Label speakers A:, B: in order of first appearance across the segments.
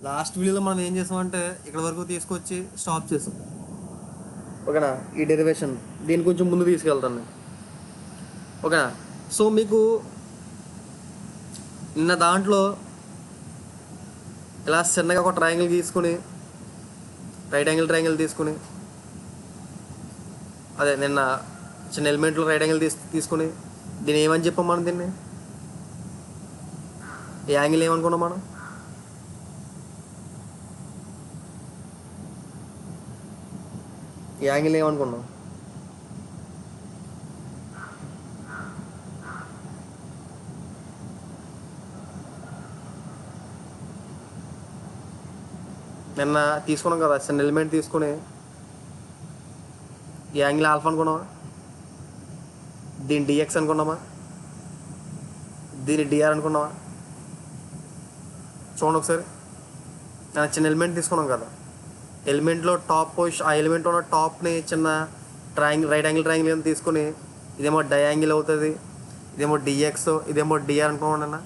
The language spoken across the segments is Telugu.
A: లాస్ట్ వీడియోలో మనం ఏం చేసామంటే ఇక్కడ వరకు తీసుకొచ్చి స్టాప్ చేసాం. ఓకేనా? ఈ డెరివేషన్ దీని కొంచెం ముందు తీసుకెళ్తాను నేను. ఓకేనా? సో మీకు నిన్న దాంట్లో ఇలా చిన్నగా ఒక ట్రయాంగిల్ తీసుకుని రైట్ యాంగిల్ ట్రయాంగిల్ తీసుకుని అదే నిన్న చిన్న ఎలిమెంట్లో రైట్ యాంగిల్ తీసుకుని దీన్ని ఏమని చెప్పాం మనం? దీన్ని ఈ యాంగిల్ ఏమనుకున్నాం మనం? ఈ యాంగిల్ ఏమనుకున్నాం? నిన్న తీసుకున్నాం కదా చిన్న ఎలిమెంట్ తీసుకుని ఈ యాంగిల్ ఆల్ఫా అనుకున్నామా? దీన్ని డిఎక్స్ అనుకున్నామా? దీన్ని డిఆర్ అనుకున్నామా? చూడండి ఒకసారి. చిన్న ఎలిమెంట్ తీసుకున్నాం కదా, ఎలిమెంట్లో టాప్ పొజిషన్, ఆ ఎలిమెంట్లో ఉన్న టాప్ని చిన్న ట్రయాంగిల్ రైట్ యాంగిల్ ట్రయాంగిల్ అని తీసుకుని ఇదేమో డయాంగిల్ అవుతుంది, ఇదేమో డిఎక్స్, ఇదేమో డిఆర్ అనుకోండి అన్న.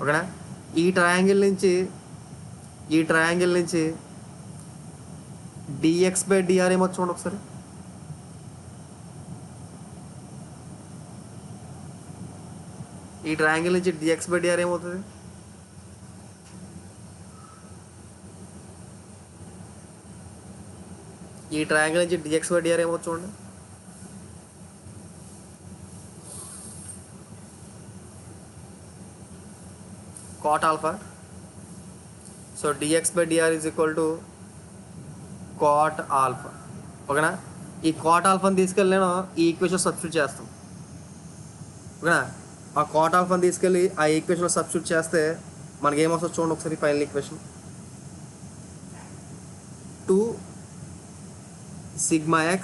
A: ఓకేనా? ఈ ట్రయాంగిల్ నుంచి డిఎక్స్ బై డిఆర్ ఏమో చూడండి ఒకసారి. ఈ ట్రయాంగిల్ నుంచి డిఎక్స్ బై డిఆర్ ఏమవుతుంది? ఈ ట్రయాంగిల్ నుంచి డిఎక్స్ బై డిఆర్ ఏమవుతుంది చూడండి. cot alpha. So dx by dr is equal to cot alpha. ఓకేనా? ఈ cot alpha తీసుకెళ్ళి నేను ఈ ఈక్వేషన్ సబ్స్టిట్యూట్ చేస్తాం. ఓకేనా? ఆ cot alpha తీసుకెళ్ళి ఆ ఈక్వేషన్ సబ్స్టిట్యూట్ చేస్తే మనకి ఏమొస్తుంది చూడండి ఒకసారి. Final equation 2 sigma x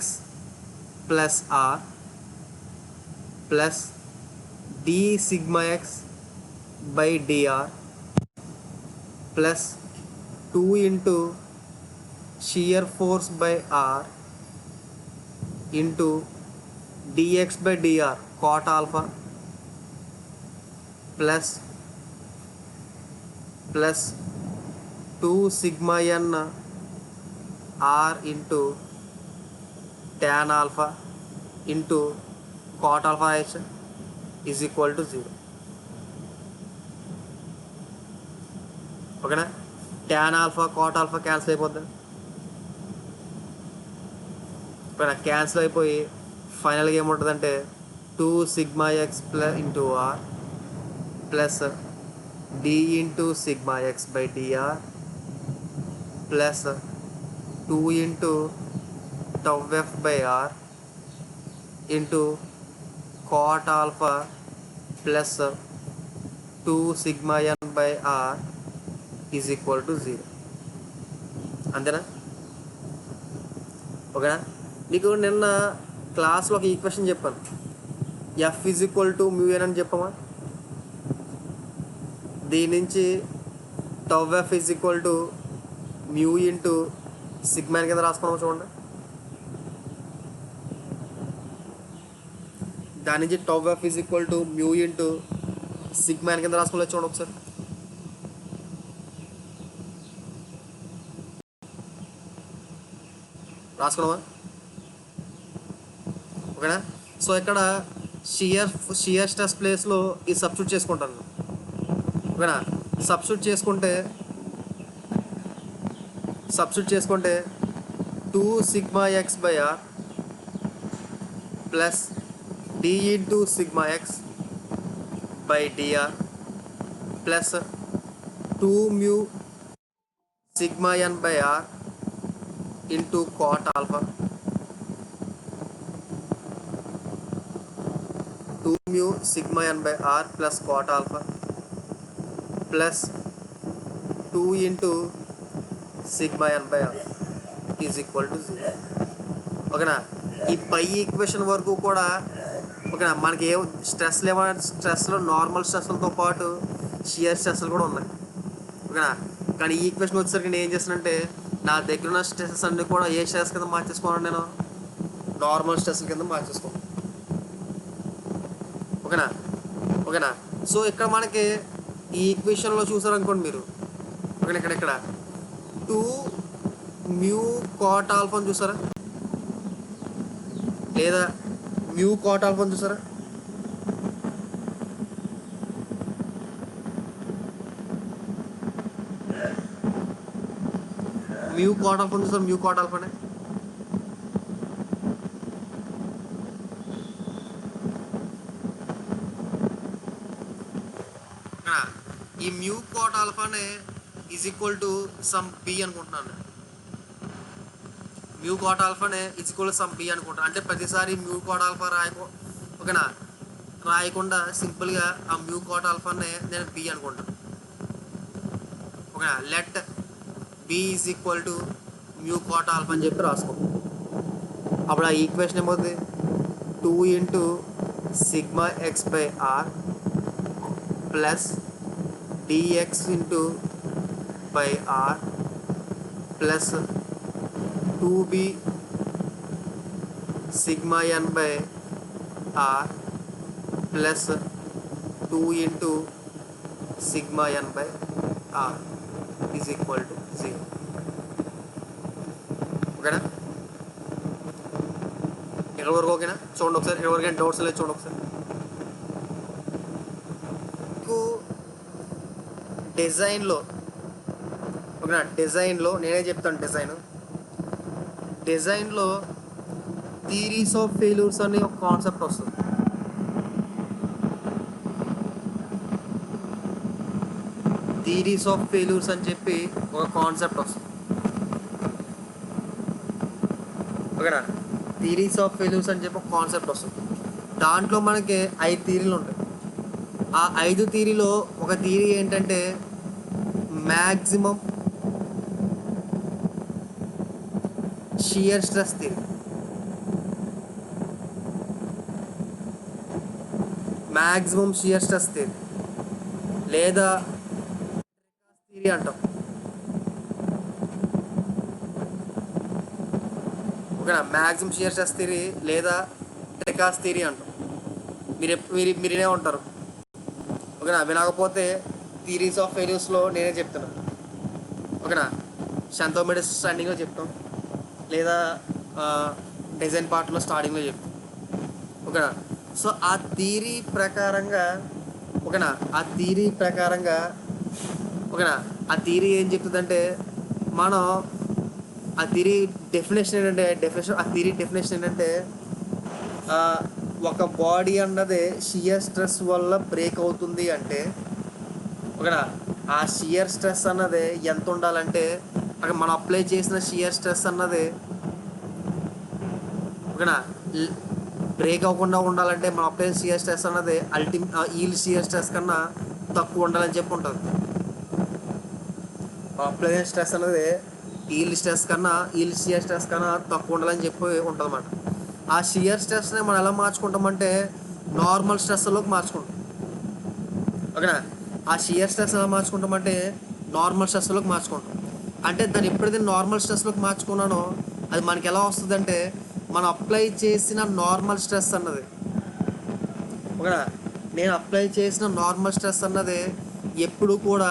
A: plus r plus d sigma x by dr plus 2 into shear force by r into dx by dr cot alpha plus 2 sigma n r into tan alpha into cot alpha h is equal to 0. ఓకేనా? Tan alpha cot alpha cancel అయిపోద్ది. ఇప్పుడు క్యాన్సిల్ అయిపోయి ఫైనల్గా ఏముంటుందంటే 2 sigma x plus into R plus D into sigma X by DR plus 2 into tau F by R into cot alpha plus 2 sigma n by are is equal to 0. అంతేనా? ఓకేనా? నీకు నిన్న క్లాస్లో ఒక ఈక్వేషన్ చెప్పాను, F is equal to mu N అని చెప్పమా. దీని నుంచి tau F is equal to mu into sigma N కింద రాసుకున్నాము చూడండి. దాని నుంచి tau F is equal to mu into sigma N కింద రాసుకోలేదు చూడండి ఒకసారి. రాసుకున్నావా? ఓకేనా? సో ఇక్కడ షియర్ స్ట్రెస్ ప్లేస్లో ఈ సబ్స్టిట్యూట్ చేసుకుంటాను. ఓకేనా? సబ్స్టిట్యూట్ చేసుకుంటే 2 sigma x by r plus d into sigma X by dr plus 2 mu sigma n by r into cot alpha 2 mu sigma n by r plus cot alpha plus 2 into sigma n by r is equal to 0. ఓకేనా? ఈ పై ఈక్వేషన్ వరకు కూడా ఓకేనా మనకి ఏ స్ట్రెస్లో నార్మల్ స్ట్రెస్లతో పాటు షియర్ స్ట్రెస్లు కూడా ఉన్నాయి. ఓకేనా? కానీ ఈ ఈక్వేషన్ వచ్చేసరికి నేను ఏం చేస్తానంటే నా దగ్గర ఉన్న స్ట్రెసెస్ అన్నీ కూడా ఏ స్ట్రెస్ కింద మార్చేసుకోను, నేను నార్మల్ స్ట్రెస్ కింద మార్చేసుకోను. ఓకేనా? ఓకేనా. సో ఇక్కడ మనకి ఈ ఈక్వేషన్లో చూసారనుకోండి మీరు, ఓకేనా, ఇక్కడ 2 మ్యూ కాట్ ఆల్ఫా అని చూసారా, లేదా మ్యూ కాట్ ఆల్ఫా అని చూసారా. మ్యూ కాట్ ఆల్ఫా చూసారా, మ్యూ కాట్ ఆల్ఫానే. ఈ మ్యూ కాట్ ఆల్ఫానే is equal to some B అనుకుంటున్నాను. మ్యూ కాట్ ఆల్ఫానే is equal to some B అనుకుంటాను. అంటే ప్రతిసారి మ్యూ కాట్ ఆల్ఫా ఓకేనా, రాయకుండా సింపుల్గా ఆ మ్యూ కాట్ ఆల్ఫానే నేను బి అనుకుంటాను. ఓకేనా. Let B is equal to mu cot alpha అని చెప్పి రాసుకో. అప్పుడు ఆ ఈక్వేషన్ ఏమవుతుంది, 2 into sigma X by are plus dx into by r plus 2b sigma n by r plus 2 into sigma n by r is equal to 0. ఓకేనా. ఇక్కడ వరకు ఓకేనా. చూడండి ఒకసారి, ఇక్కడ వరకు డౌట్స్ లేదు చూడండి ఒకసారి. డిజైన్లో ఓకేనా, డిజైన్లో నేనే చెప్తాను. డిజైన్లో థియరీస్ ఆఫ్ ఫెయిల్యూర్స్ అనే ఒక కాన్సెప్ట్ వస్తుంది. థియరీస్ ఆఫ్ ఫెయిల్యూర్స్ అని చెప్పి ఒక కాన్సెప్ట్ వస్తుంది. ఓకేనా. థియరీస్ ఆఫ్ ఫెయిల్యూర్స్ అని చెప్పి ఒక కాన్సెప్ట్ వస్తుంది. దాంట్లో మనకి 5 థియరీలు ఉంటాయి. ఆ 5 థియరీలో ఒక థియరీ ఏంటంటే maximum shear stress theory. Maximum shear stress theory లేదా థియరీ అంటాం. ఓకేనా. మ్యాక్సిమం షియర్ స్ట్రెస్ థియరీ లేదా ట్రికాస్ థియరీ అంటాం. మీరే ఉంటారు. ఓకేనా. వినకపోతే థియరీస్ ఆఫ్ ఫెయిల్యూర్స్లో నేనే చెప్తున్నాను. ఓకేనా. షంతోమెడిస్ స్టాండింగ్లో చెప్తాం, లేదా డిజైన్ పార్ట్లో స్టార్టింగ్లో చెప్తాం. ఓకేనా. సో ఆ థియరీ ప్రకారంగా ఓకేనా, ఓకేనా, ఆ థియరీ ఏం చెప్తుందంటే మనం ఆ థియరీ డెఫినేషన్ ఏంటంటే ఒక బాడీ అన్నది షియర్ స్ట్రెస్ వల్ల బ్రేక్ అవుతుంది అంటే ఓకేనా, ఆ షియర్ స్ట్రెస్ అన్నది ఎంత ఉండాలంటే అక్కడ మనం అప్లై చేసిన షియర్ స్ట్రెస్ అన్నది ఓకేనా బ్రేక్ అవ్వకుండా ఉండాలంటే మనం అప్లై చేసిన షియర్ స్ట్రెస్ అన్నది ఈల్డ్ షియర్ స్ట్రెస్ కన్నా తక్కువ ఉండాలని చెప్పి ఉంటుంది. అప్లై చేసిన స్ట్రెస్ అన్నది ఈల్డ్ షియర్ స్ట్రెస్ కన్నా తక్కువ ఉండాలని చెప్పి ఉంటుంది అన్నమాట. ఆ షియర్ స్ట్రెస్ని మనం ఎలా మార్చుకుంటామంటే నార్మల్ స్ట్రెస్లోకి మార్చుకుంటాం. ఓకేనా. ఆ షియర్ స్ట్రెస్ ఎలా మార్చుకుంటామంటే నార్మల్ స్ట్రెస్లోకి మార్చుకుంటాం. అంటే దాన్ని ఎప్పుడైతే నార్మల్ స్ట్రెస్లోకి మార్చుకున్నానో అది మనకి ఎలా వస్తుందంటే మనం అప్లై చేసిన నార్మల్ స్ట్రెస్ అన్నది ఓకేనా, నేను అప్లై చేసిన నార్మల్ స్ట్రెస్ అన్నది ఎప్పుడు కూడా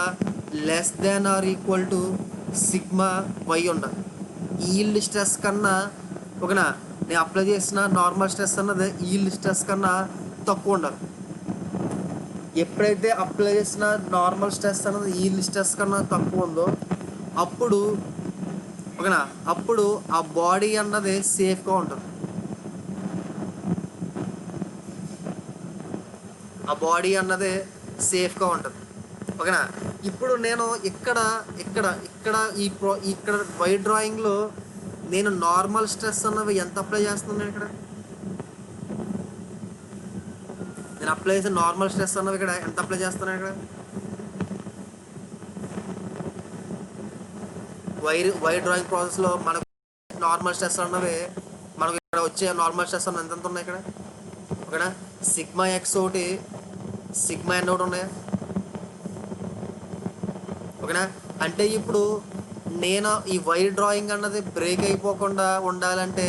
A: less than or equal to sigma why ఉండాలి. ఈల్డ్ స్ట్రెస్ కన్నా ఓకేనా, నేను అప్లై చేసిన నార్మల్ స్ట్రెస్ అన్నది ఈల్డ్ స్ట్రెస్ కన్నా తక్కువ ఉండాలి. ఎప్పుడైతే అప్లై చేసిన నార్మల్ స్ట్రెస్ అన్నది ఈల్డ్ స్ట్రెస్ కన్నా తక్కువ ఉందో అప్పుడు ఓకేనా, అప్పుడు ఆ బాడీ అన్నది సేఫ్గా ఉంటుంది. ఓకేనా. ఇప్పుడు నేను ఇక్కడ వైట్ డ్రాయింగ్లో నేను నార్మల్ స్ట్రెస్ అన్నవి ఎంత అప్లై చేస్తున్నాను ఇక్కడ, నేను అప్లై చేసిన నార్మల్ స్ట్రెస్ అన్నవి ఇక్కడ ఎంత అప్లై చేస్తున్నాను ఇక్కడ వైర్ డ్రాయింగ్ ప్రాసెస్లో మనకు నార్మల్ స్ట్రెస్ అన్నవి మనకు ఇక్కడ వచ్చే నార్మల్ స్ట్రెస్ అన్న ఎంత ఉన్నాయి ఇక్కడ ఓకేనా. సిగ్మా ఎక్స్ ఒకటి సిగ్మా ఎన్ ఒకటి ఉన్నాయా ఓకేనా. అంటే ఇప్పుడు నేను ఈ వైర్ డ్రాయింగ్ అన్నది బ్రేక్ అయిపోకుండా ఉండాలంటే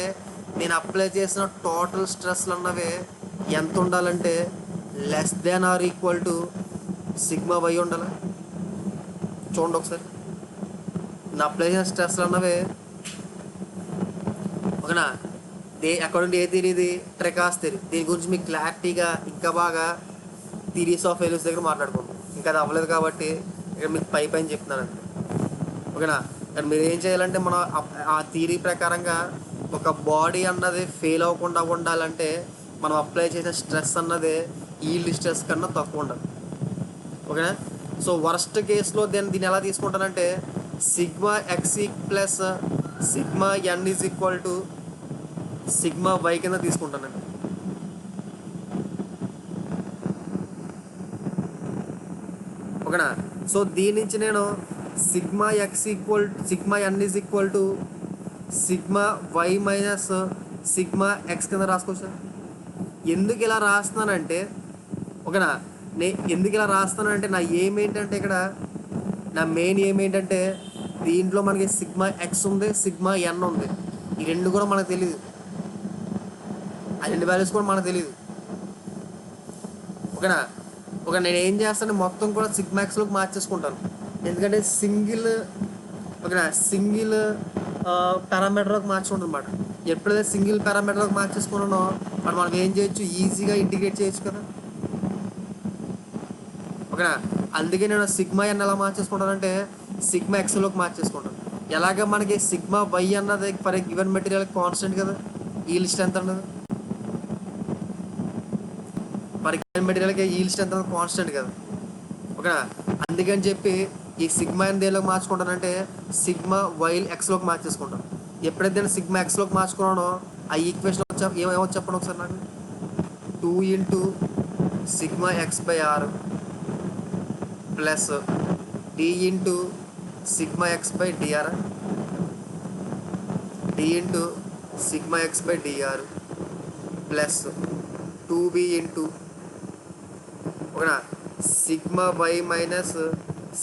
A: నేను అప్లై చేసిన టోటల్ స్ట్రెస్లు అన్నవి ఎంత ఉండాలంటే less than or equal to sigma why ఉండాలి. చూడండి ఒకసారి నా అప్లై చేసిన స్ట్రెస్లు అన్నవి ఓకేనా. ఎక్కడ నుండి ఏ థియరీ ఇది? ట్రెకాస్ థియరీ. దీని గురించి మీకు క్లారిటీగా ఇంకా బాగా థియరీస్ ఆఫ్ ఫెయిల్యూర్స్ దగ్గర మాట్లాడుకుందాం. ఇంకా అది అవ్వలేదు కాబట్టి ఇక్కడ మీకు పైన చెప్తున్నాను అంతే ఓకేనా. కానీ మీరు ఏం చేయాలంటే మనం ఆ థియరీ ప్రకారంగా ఒక బాడీ అన్నది ఫెయిల్ అవ్వకుండా ఉండాలంటే మనం అప్లై చేసే స్ట్రెస్ అన్నది ఈల్డ్ స్ట్రెస్ కన్నా తక్కువ ఉండాలి ఓకేనా. సో వర్స్ట్ కేసులో దీన్ని ఎలా తీసుకుంటానంటే sigma X plus sigma N is equal to sigma Y కింద తీసుకుంటానండి ఓకేనా. సో దీని నుంచి నేను sigma N is equal to sigma why minus sigma X కింద రాసుకోవచ్చు. ఎందుకు ఇలా రాస్తున్నానంటే ఓకేనా, ఎందుకు ఇలా రాస్తానంటే నా ఎయిమ్ ఏంటంటే ఇక్కడ నా మెయిన్ ఎయిమ్ ఏంటంటే దీంట్లో మనకి సిగ్మా ఎక్స్ ఉంది, సిగ్మా ఎన్ ఉంది. ఈ రెండు కూడా మనకు తెలియదు, ఆ రెండు వాల్యూస్ కూడా మనకు తెలియదు ఓకేనా. నేను ఏం చేస్తాను మొత్తం కూడా సిగ్మా ఎక్స్లోకి మార్చేసుకుంటాను. ఎందుకంటే సింగిల్ పారామీటర్లోకి మార్చుకుంటాను అనమాట. ఎప్పుడైతే సింగిల్ పారామీటర్లోకి మార్చేసుకున్నానో మనం ఏం చేయొచ్చు, ఈజీగా ఇంటిగ్రేట్ చేయొచ్చు కదా ఓకేనా. అందుకే నేను సిగ్మా ఎన్ ఎలా మార్చేసుకుంటానంటే సిగ్మా ఎక్స్లోకి మార్చేసుకుంటాను. ఎలాగ మనకి సిగ్మా వై అన్నది ఫర్ గివెన్ మెటీరియల్ కాన్స్టెంట్ కదా, ఈల్డ్ స్ట్రెంత్ అన్నది ఫర్ గివెన్ మెటీరియల్కి ఈల్డ్ స్ట్రెంత్ అన్నది కాన్స్టెంట్ కదా ఓకేనా. అందుకని చెప్పి ఈ సిగ్మా ఎన్ దేనిలోకి మార్చుకుంటానంటే సిగ్మా వై ఎక్స్లోకి మార్చేసుకుంటాను. ఎప్పుడైతే నేను సిగ్మా ఎక్స్లోకి మార్చుకున్నానో ఆ ఈక్వేషన్ ఏమో చెప్పండి ఒకసారి నాకు. 2 sigma X by are plus d sigma X by dR, d sigma X by DR plus 2b ఓకేనా sigma why minus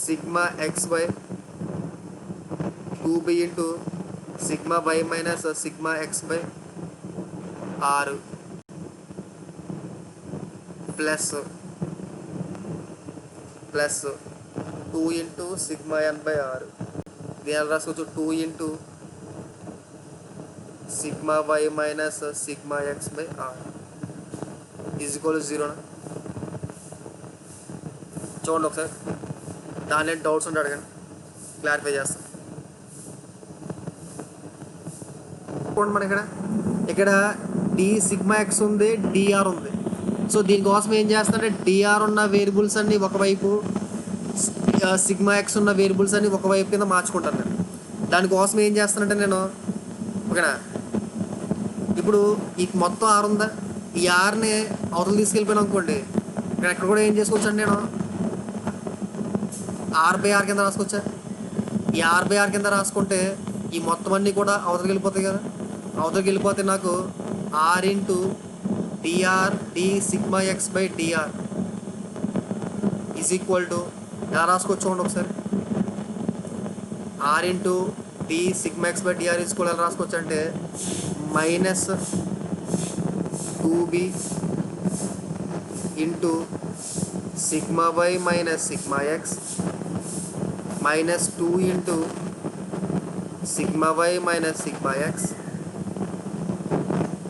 A: sigma X by 2b sigma why minus sigma X by are plus 2 sigma N by R. దీని రాసుకోవచ్చు 2 sigma why minus sigma X by are is equal 0. చూడండి ఒకసారి, దాని డౌట్స్ ఉంటే అడగండి, క్లారిఫై చేస్తాం. చూడండి మన ఇక్కడ డి సిగ్మా ఎక్స్ ఉంది, డిఆర్ ఉంది. సో దీనికోసం ఏం చేస్తానంటే డిఆర్ ఉన్న వేరియబుల్స్ అన్ని ఒకవైపు, సిగ్మా ఎక్స్ ఉన్న వేరియబుల్స్ అన్ని ఒకవైపు కింద మార్చుకుంటాను నేను. దానికోసం ఏం చేస్తానంటే నేను ఓకేనా, ఇప్పుడు ఈ మొత్తం ఆర్ ఉందా, ఈ ఆర్ని అవతలు తీసుకెళ్ళిపోయాను అనుకోండి, ఇక్కడ కూడా ఏం చేసుకోవచ్చండి, నేను ఆర్ బై ఆర్ కింద రాసుకోవచ్చా. ఈ ఆర్ బై ఆర్ కింద రాసుకుంటే ఈ మొత్తం అన్నీ కూడా అవతలకి వెళ్ళిపోతాయి కదా. అవతలకి వెళ్ళిపోతే నాకు R dR d sigma X by dR is equal to ఎలా రాసుకోవచ్చు చూడండి ఒకసారి. R d sigma X by dR is equal ఎలా రాసుకోవచ్చు అంటే minus 2b sigma why minus sigma X minus 2 sigma why minus sigma X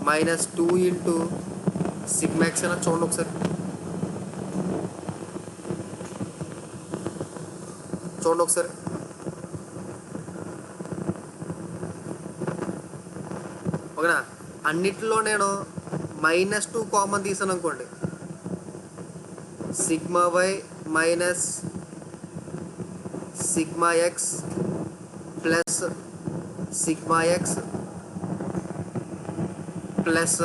A: minus 2 sigma x అయినా చూడండి ఒకసారి. ఓకేనా. అన్నిటిలో నేను -2 కామన్ తీసాను అనుకోండి, sigma why minus sigma X plus sigma X plus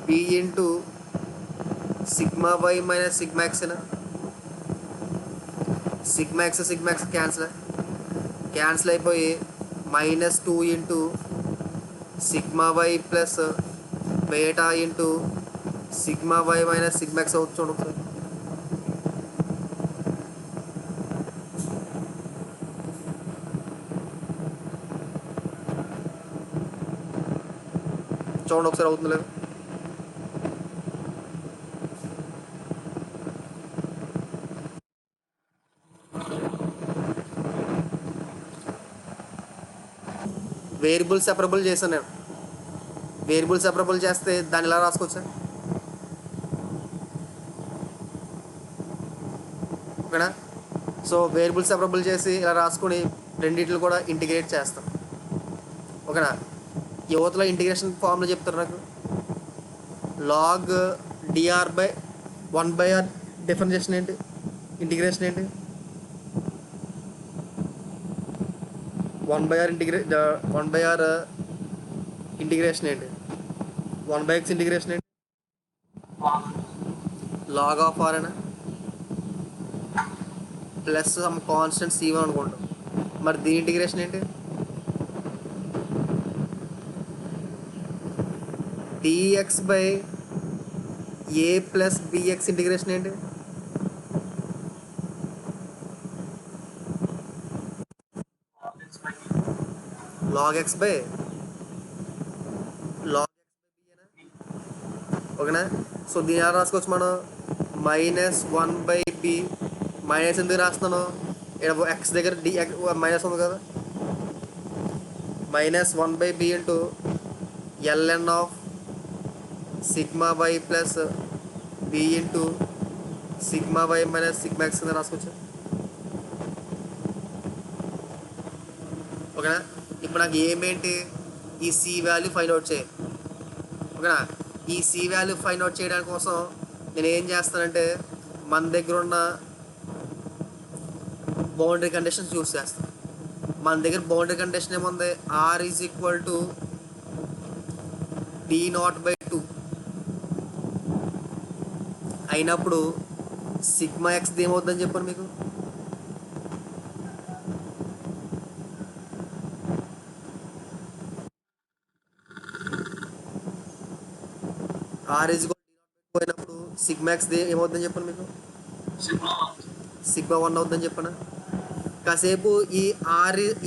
A: B sigma why minus sigma x అయినా సిగ్మా ఎక్స్ క్యాన్సిల్ అయిపోయి -2 sigma why plus beta sigma why minus sigma x అవుతుంది. చూడండి ఒకసారి. అవుతుంది లేదు. వేరియబుల్ సెపరబుల్ చేశాను నేను. వేరియబుల్ సెపరబుల్ చేస్తే దాన్ని ఇలా రాసుకోవచ్చా? ఓకేనా? సో వేరియబుల్ సెపరబుల్ చేసి ఇలా రాసుకొని రెండింటిని కూడా ఇంటిగ్రేట్ చేస్తాం. ఓకేనా? యువతలో ఇంటిగ్రేషన్ ఫార్ములా చెప్తారు నాకు. Log dR by 1/r differentiation ఏంటి, ఇంటిగ్రేషన్ ఏంటి? 1/r ఇంటిగ్రేషన్ ఏంటి? 1/x ఇంటిగ్రేషన్ ఏంటి? లాగ్ ఆఫ్ ఆర్ అయినా ప్లస్ సమ్ కాన్స్టెంట్ C1 అనుకుంటాం. మరి దీని ఇంటిగ్రేషన్ ఏంటి? dx by a plus bx integration ఏంటి? log x బై b అయినా. ఓకేనా? సో దీని ఎలా రాసుకోవచ్చు మనం? -1/b. మైనస్ ఎందుకు రాస్తున్నాను? ఇక్కడ ఎక్స్ దగ్గర డి మైనస్ ఉంది కదా. -1/b into ln of sigma why plus b into sigma why minus sigma X కింద రాసుకోవచ్చు. ఓకేనా? ఇప్పుడు నాకు ఏమేంటి? ఈ సి వాల్యూ ఫైండ్ అవుట్ చేయాలి. ఓకేనా? ఈ సి వాల్యూ ఫైండ్ అవుట్ చేయడానికి కోసం నేను ఏం చేస్తానంటే మన దగ్గర ఉన్న బౌండరీ కండిషన్స్ యూస్ చేస్తాం. మన దగ్గర బౌండరీ కండిషన్ ఏముంది? R is equal to d0/2 అయినప్పుడు సిగ్మా ఎక్స్ ఏమవుతుందని చెప్పాను మీకు. ఆర్ ఈజ్ పోయినప్పుడు సిగ్మా ఎక్స్ ఏమవుతుందని చెప్పాను మీకు. సిగ్మా 1 అవుతుందని చెప్పాను. కాసేపు ఈ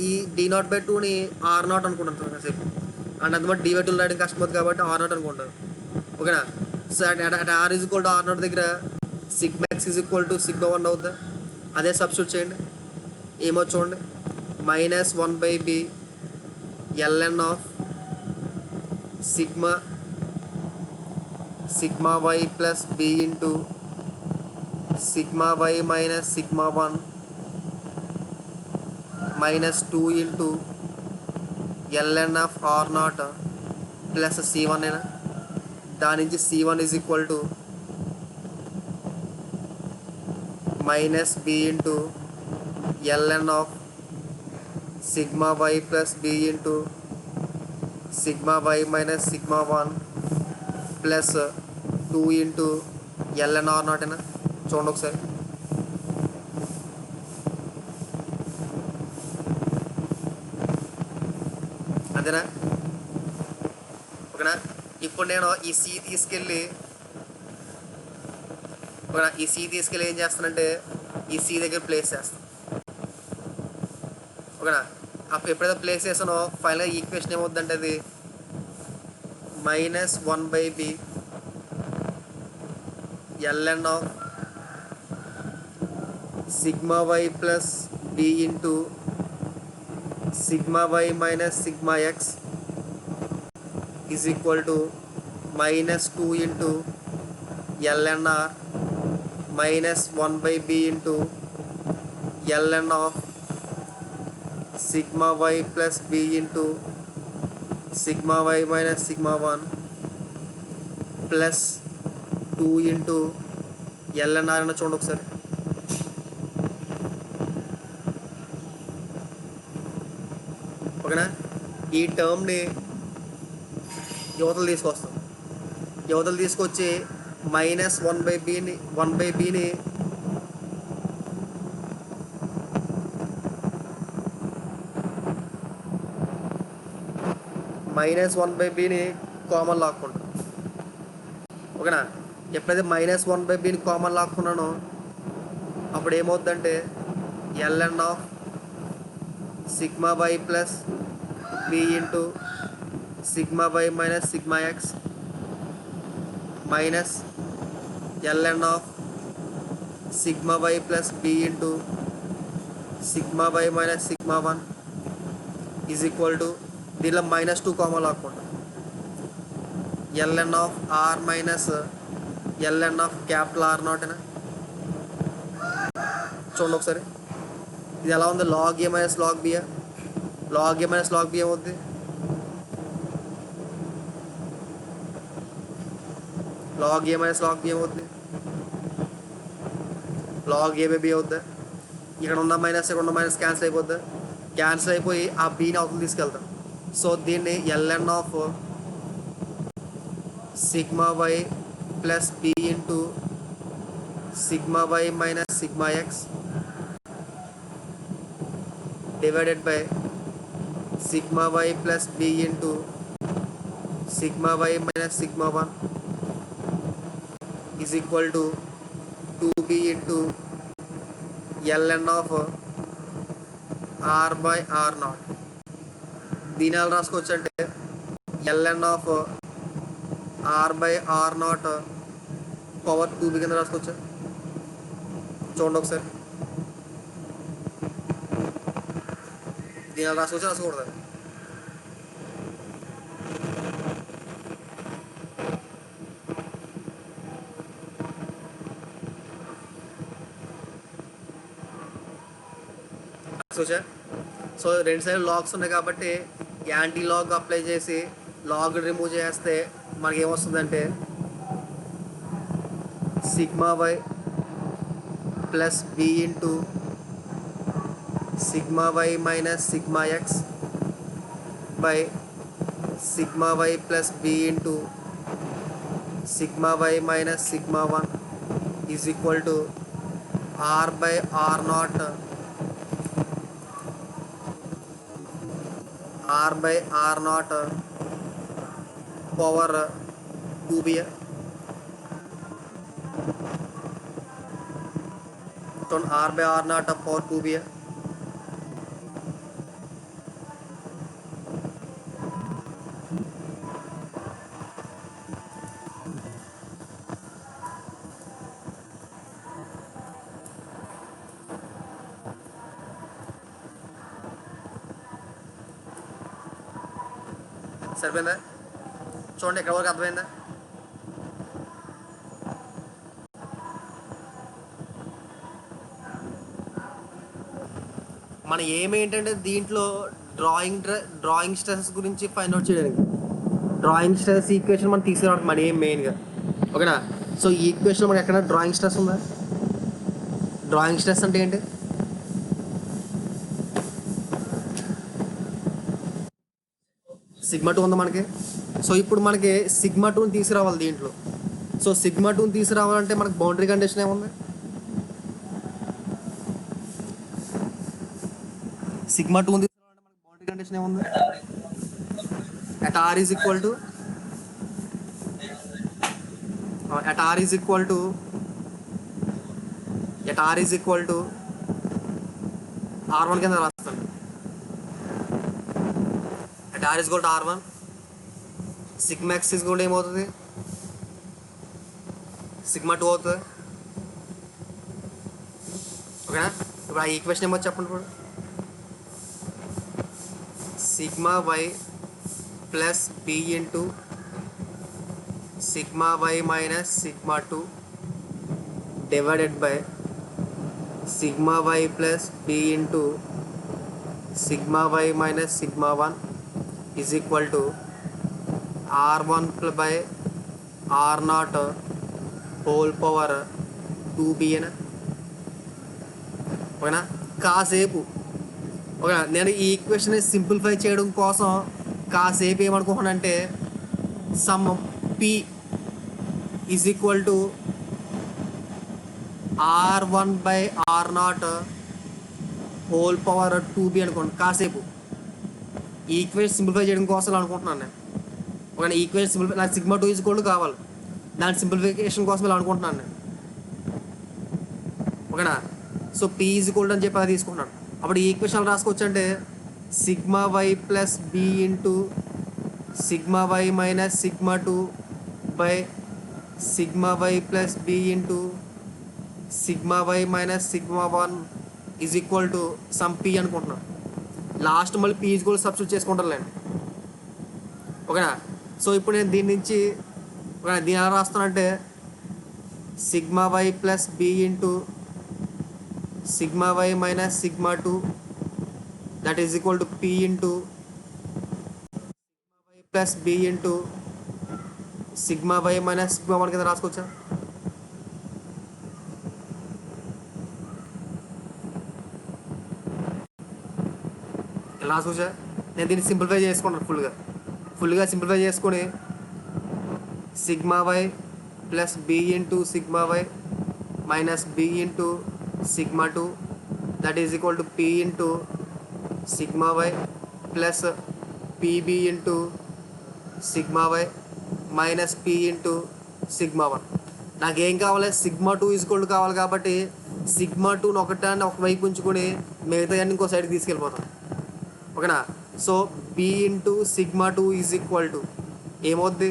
A: ఈ d0/2ని r0 అనుకుంటాను కాసేపు. అండ్ అందుబాటు d/2 రాయడం కష్టం అవుతుంది కాబట్టి r0 అనుకుంటాను. ఓకేనా? So at r is equal to r0 దగ్గర sigma x is equal to sigma 1 అవుతుందా? అదే సబ్స్టిట్యూట్ చేయండి. ఏమో చూడండి. -1/b ln of sigma why plus b into sigma why minus sigma 1 -2 into ln of r0 plus c1 అయినా. దాని నుంచి c1 is equal to -b into ln of sigma why plus b into sigma why minus sigma 1 plus 2 into ln r0 అయినా. చూడండి ఒకసారి. అంతేనా? ఓకేనా? ఇప్పుడు నేను ఈ సి తీసుకెళ్ళి ఏం చేస్తానంటే ఈ సి దగ్గర ప్లేస్ చేస్తాను. ఓకేనా? అప్పుడు ఎప్పుడైతే ప్లేస్ చేస్తానో ఫైనల్గా ఈక్వేషన్ ఏమవుతుందంటే అది -1/b ln of sigma why plus b into sigma why minus sigma x is equal to -2 into ln r -1/b into ln of sigma why plus b into sigma why minus sigma 1 plus 2 into ln r అని చూడండి ఒకసారి. ఓకేనా? ఈ టర్మ్ని యువతలు తీసుకొస్తాం. యువతలు తీసుకొచ్చి -1/bని -1/bని కామన్ లాక్కుంటాం. ఓకేనా? ఎప్పుడైతే -1/bని కామన్ లాక్కున్నానో అప్పుడు ఏమవుతుందంటే ln of sigma why plus b into sigma why minus sigma X minus ln of sigma why plus b into sigma why minus sigma 1 is equal to దీనిలో -2 కామా లాక్కుంటా. ln of R minus ln of capital R నాటేనా. చూడండి ఒకసారి ఇది ఎలా ఉంది. లాగ్ ఏ మైనస్ లాగ్ బియా. Log A minus log B ఏమవుద్ది. Log A minus log B ఏమవుద్ది. లాగ్ ఏ బై బి అవుద్దా. ఇక్కడ ఉన్న మైనస్ ఇక్కడ ఉన్న మైనస్ క్యాన్సిల్ అయిపోద్దా. క్యాన్సిల్ అయిపోయి ఆ బీని అవతల తీసుకెళ్తాం. సో దీన్ని ln of sigma why plus B into sigma why minus sigma x divided by sigma why plus B into sigma why minus sigma 1 is equal to 2b into ln of R by R not. దీని ఎలా రాసుకోవచ్చు అంటే ln of R by R not power 2b కింద రాసుకోవచ్చు. చూడండి ఒకసారి దీని ఎలా రాసుకోవచ్చు రాసుకోకూడదు. సో రెండు సైడ్ లాగ్స్ ఉన్నాయి కాబట్టి యాంటీ లాగ్ అప్లై చేసి లాగ్ రిమూవ్ చేస్తే మనకి ఏమొస్తుందంటే sigma why plus B into sigma why minus sigma X by sigma why plus B into sigma why minus sigma 1 is equal to R by R not R by R not power 2b. R by R not power 2b. సరిపోయిందా. చూడండి ఎక్కడ వరకు అర్థమైందా. మన ఏమేంటంటే దీంట్లో డ్రాయింగ్ స్ట్రెస్ గురించి ఫైండ్ అవుట్ చేయడానికి డ్రాయింగ్ స్ట్రెస్ ఈక్వేషన్ మనం తీసుకురావడానికి మన ఏం మెయిన్గా. ఓకేనా. సో ఈ ఈక్వేషన్ మనకి ఎక్కడ డ్రాయింగ్ స్ట్రెస్ ఉందా. డ్రాయింగ్ స్ట్రెస్ అంటే ఏంటి. సిగ్మా 2 ఉంది మనకి. సో ఇప్పుడు మనకి సిగ్మా 2ని తీసుకురావాలి దీంట్లో. సో సిగ్మా 2ని తీసుకురావాలంటే మనకి బౌండరీ కండిషన్ ఏముంది. సిగ్మా 2ని తీసుకురావాలంటే మనకి బౌండరీ కండిషన్ ఏముంది. at r is equal to at r is equal to r1 కింద రాస్తాను. at r is equal to r1 sigma x is equal to ఏమవుతుంది. సిగ్మా 2 అవుతుంది. ఓకేనా. ఇప్పుడు ఆ ఈక్వేషన్ ఏమో చెప్పండి. ఇప్పుడు sigma why plus B into sigma why minus sigma 2 divided by sigma why plus B into sigma why minus sigma 1 is equal to r1 by R not whole power 2b. ఓకేనా. కాసేపు ఓకేనా నేను ఈ ఈక్వేషన్ సింప్లిఫై చేయడం కోసం కాసేపు ఏమనుకుంటున్నానంటే some p is equal to r1 by R not whole power 2b అనుకోండి. కాసేపు ఈ ఈక్వేషన్ సింప్లిఫై చేయడం కోసం అనుకుంటున్నాను నేను. ఓకేనా. ఈక్వేషన్ సింప్లిఫై నాకు సిగ్మా 2 ఈజ్ ఈక్వల్ టు కావాలి. దాని సింప్లిఫికేషన్ కోసం ఇలా అనుకుంటున్నాను నేను. ఓకేనా. So p is equal to అని చెప్పి అది తీసుకుంటున్నాను. అప్పుడు ఈ ఈక్వేషన్ రాసుకోవచ్చు అంటే sigma why plus B into sigma why minus sigma 2 by sigma why plus B into sigma why minus sigma 1 is equal to some p అనుకుంటున్నాను. లాస్ట్ మళ్ళీ p ఈజ్ ఈక్వల్ సబ్స్టిట్యూట్ చేసుకుంటారులేండి. ఓకేనా. సో ఇప్పుడు నేను దీని నుంచి దీని ఎలా రాస్తానంటే sigma why plus B into sigma why minus sigma two that is equal to P into Y plus B into sigma why minus sigma one కింద రాసుకోవచ్చా. ఇలా రాసుకోవచ్చా. నేను దీన్ని సింప్లిఫై చేసుకున్నాను ఫుల్గా సింప్లిఫై చేసుకొని sigma why plus B into sigma why minus B into sigma two that is equal to P into sigma why plus PB into sigma why minus P into sigma one. నాకేం కావాలి, సిగ్మా టూ ఈజ్వల్ కావాలి కాబట్టి సిగ్మా టూని ఒకటాన్ని ఒకవైపు ఉంచుకొని మిగతా అన్ని ఇంకో సైడ్కి తీసుకెళ్ళిపోతాం. ఓకేనా. So B into sigma two is equal to ఏమవుద్ది,